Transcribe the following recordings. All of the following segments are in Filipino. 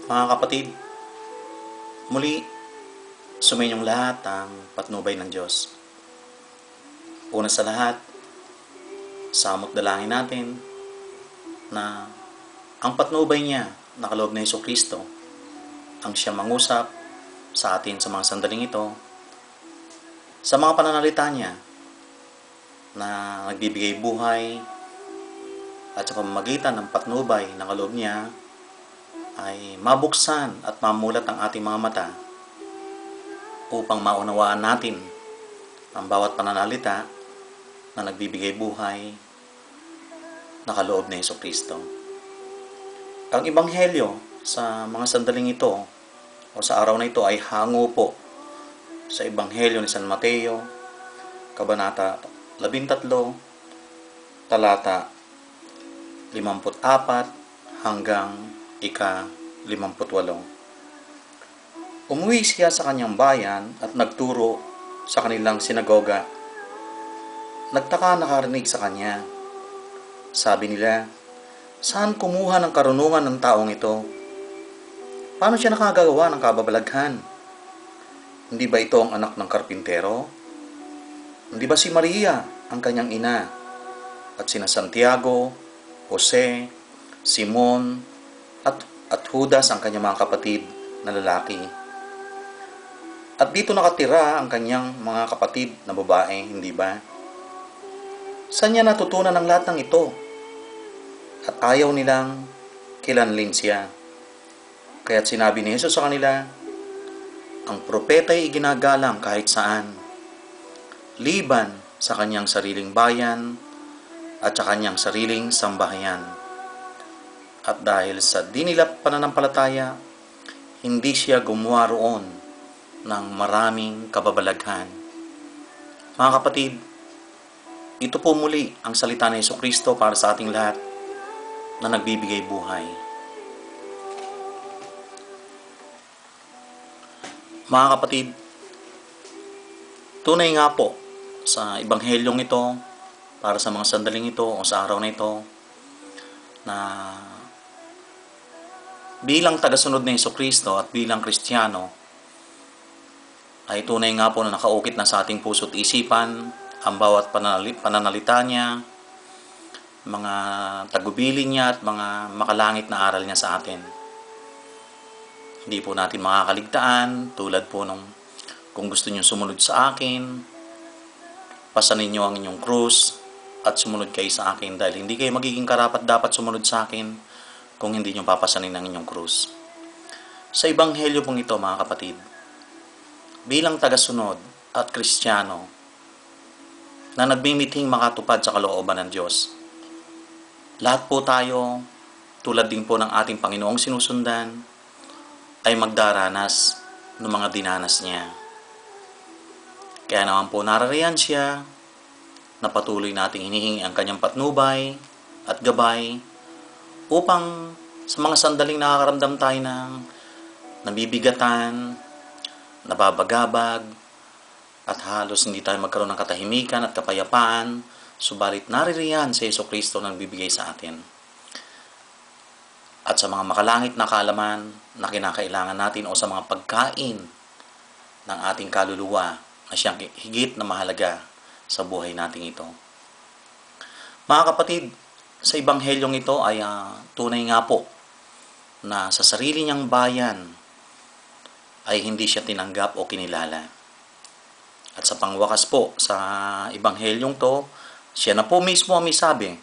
Mga kapatid, muli sumayin yung lahat ang patnubay ng Diyos. Una sa lahat, samot dalangin natin na ang patnubay niya na kaloob na Jesucristo ang siya mangusap sa atin sa mga sandaling ito, sa mga pananalita niya na nagbibigay buhay at sa pamamagitan ng patnubay na kaloob niya ay mabuksan at mamulat ang ating mga mata upang maunawaan natin ang bawat pananalita na nagbibigay buhay na kaloob ni Jesucristo. Ang Ebanghelyo sa mga sandaling ito o sa araw na ito ay hango po sa Ebanghelyo ni San Mateo, Kabanata 13, talata 54 hanggang ika-58. Umuwi siya sa kanyang bayan at nagturo sa kanilang sinagoga. Nagtaka nakarinig sa kanya. Sabi nila, saan kumuha ng karunungan ng taong ito? Paano siya nakagawa ng kababalaghan? Hindi ba ito ang anak ng karpintero? Hindi ba si Maria ang kanyang ina? At sina Santiago, Jose, Simon, at Judas ang kanyang mga kapatid na lalaki. At dito nakatira ang kanyang mga kapatid na babae, hindi ba? Saan niya natutunan ang lahat ng ito? At ayaw nilang kilanlin siya. Kaya't sinabi ni Jesus sa kanila, ang propeta ay iginagalang kahit saan, liban sa kanyang sariling bayan at sa kanyang sariling sambahayan. At dahil sa di nila pananampalataya, hindi siya gumawa roon ng maraming kababalaghan. Mga kapatid, ito po muli ang salita ni Jesucristo para sa ating lahat na nagbibigay buhay. Mga kapatid, tunay nga po sa Ebanghelyong ito, para sa mga sandaling ito o sa araw na ito, na bilang tagasunod ni Jesucristo at bilang Kristiyano, ay tunay nga po na nakaukit na sa ating puso't isipan ang bawat pananalita niya, mga tagubilin niya at mga makalangit na aral niya sa atin. Hindi po natin makakaligtaan, tulad po nung kung gusto niyo sumunod sa akin, pasanin niyo ang inyong krus at sumunod kayo sa akin, dahil hindi kayo magiging karapat dapat sumunod sa akin kung hindi nyo papasanin ang inyong krus. Sa Ebanghelyo pong ito, mga kapatid, bilang tagasunod at Kristiyano na nagbimithing makatupad sa kalooban ng Diyos, lahat po tayo, tulad din po ng ating Panginoong sinusundan, ay magdaranas ng mga dinanas niya. Kaya naman po narariyan siya na patuloy nating hinihingi ang kanyang patnubay at gabay upang sa mga sandaling nakakaramdam tayo ng nabibigatan, nababagabag, at halos hindi tayo magkaroon ng katahimikan at kapayapaan, subalit naririyan si Jesucristo na nagbibigay sa atin. At sa mga makalangit na kaalaman na kinakailangan natin o sa mga pagkain ng ating kaluluwa na siyang higit na mahalaga sa buhay natin ito. Mga kapatid, sa Ebanghelyong ito ay tunay nga po na sa sarili niyang bayan ay hindi siya tinanggap o kinilala. At sa pangwakas po sa Ebanghelyong to, siya na po mismo ang may sabi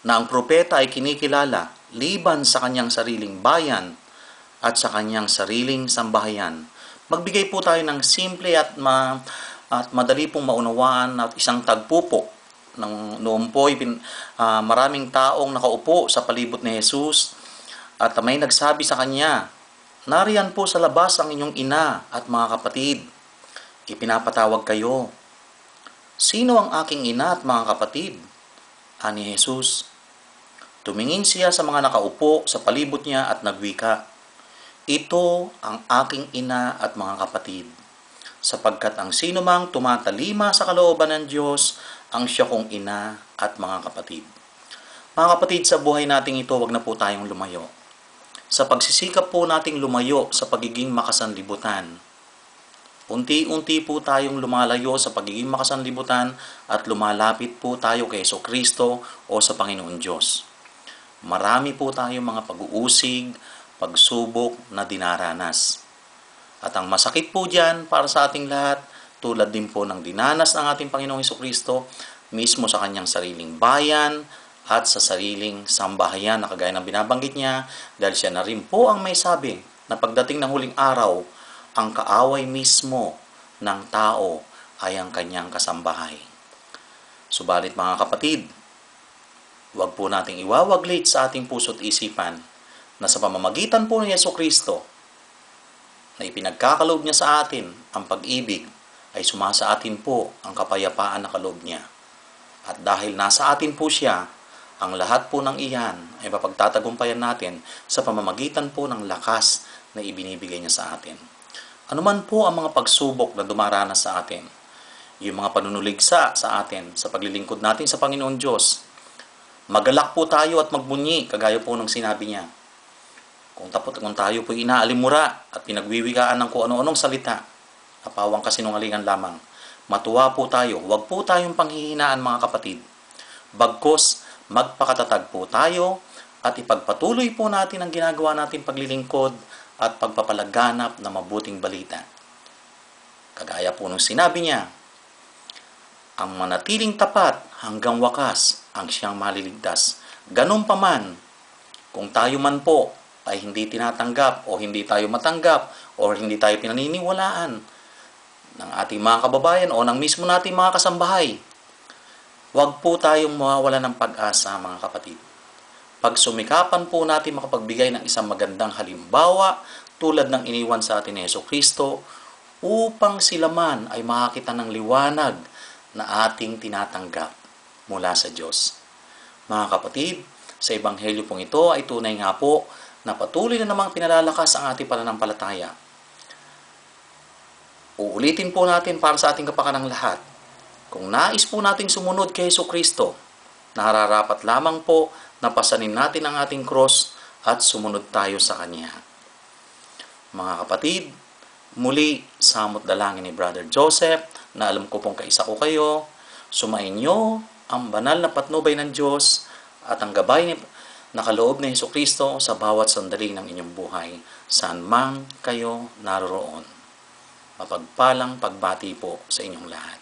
na ang propeta ay kinikilala liban sa kanyang sariling bayan at sa kanyang sariling sambahayan. Magbigay po tayo ng simple at madali pong maunawaan at isang tagpo po. Noon po, maraming taong nakaupo sa palibot ni Jesus at may nagsabi sa kanya, nariyan po sa labas ang inyong ina at mga kapatid. Ipinapatawag kayo. Sino ang aking ina at mga kapatid? Ani Jesus. Tumingin siya sa mga nakaupo sa palibot niya at nagwika, ito ang aking ina at mga kapatid. Sapagkat ang sinumang tumatalima sa kalooban ng Diyos, ang siya kong ina at mga kapatid. Mga kapatid, sa buhay nating ito, wag na po tayong lumayo. sa pagsisikap po nating lumayo sa pagiging makasanlibutan. Unti-unti po tayong lumalayo sa pagiging makasanlibutan at lumalapit po tayo kay Jesucristo o sa Panginoon Diyos. Marami po tayong mga pag-uusig, pagsubok na dinaranas. At ang masakit po dyan para sa ating lahat, tulad din po ng dinanas ng ating Panginoong Jesucristo, mismo sa kanyang sariling bayan at sa sariling sambahayan na kagaya ng binabanggit niya, dahil siya na rin po ang may sabi na pagdating ng huling araw, ang kaaway mismo ng tao ay ang kanyang kasambahay. Subalit mga kapatid, huwag po nating iwawaglit sa ating puso't isipan na sa pamamagitan po ni Jesucristo na ipinagkakaloob niya sa atin ang pag-ibig, ay sumasa atin po ang kapayapaan na kaloob niya. At dahil nasa atin po siya, ang lahat po ng iyan ay mapagtatagumpayan natin sa pamamagitan po ng lakas na ibinibigay niya sa atin. Ano man po ang mga pagsubok na dumaranas sa atin, yung mga panunuligsa sa atin sa paglilingkod natin sa Panginoon Diyos, magalak po tayo at magbunyi, kagaya po ng sinabi niya. Kung tayo po inaalimura at pinagwiwigaan ng kung ano-anong salita, kapawang kasinungalingan lamang, matuwa po tayo, huwag po tayong panghihinaan mga kapatid. Bagkus, magpakatatag po tayo at ipagpatuloy po natin ang ginagawa natin paglilingkod at pagpapalaganap na mabuting balita. Kagaya po nung sinabi niya, ang manatiling tapat hanggang wakas ang siyang maliligtas. Ganun pa man, kung tayo man po ay hindi tinatanggap o hindi tayo matanggap o hindi tayo pinaniniwalaan ng ating mga kababayan o ng mismo nating mga kasambahay, huwag po tayong mawawala ng pag-asa mga kapatid. Pagsumikapan po natin makapagbigay ng isang magandang halimbawa tulad ng iniwan sa atin ni Jesucristo upang sila man ay makakita ng liwanag na ating tinatanggap mula sa Diyos. Mga kapatid, sa Ebanghelyo pong ito ay tunay nga po na patuloy na namang pinalalakas ang ating pananampalataya. Uulitin po natin para sa ating kapakanang lahat. Kung nais po nating sumunod kay Jesucristo, nararapat lamang po na pasanin natin ang ating cross at sumunod tayo sa Kanya. Mga kapatid, muli samot dalangin ni Brother Joseph na alam ko pong kaisa ko kayo, sumainyo ang banal na patnubay ng Diyos at ang gabay na kaloob ni Jesucristo sa bawat sandali ng inyong buhay, saan man kayo naroroon. Mapagpalang pagbati po sa inyong lahat.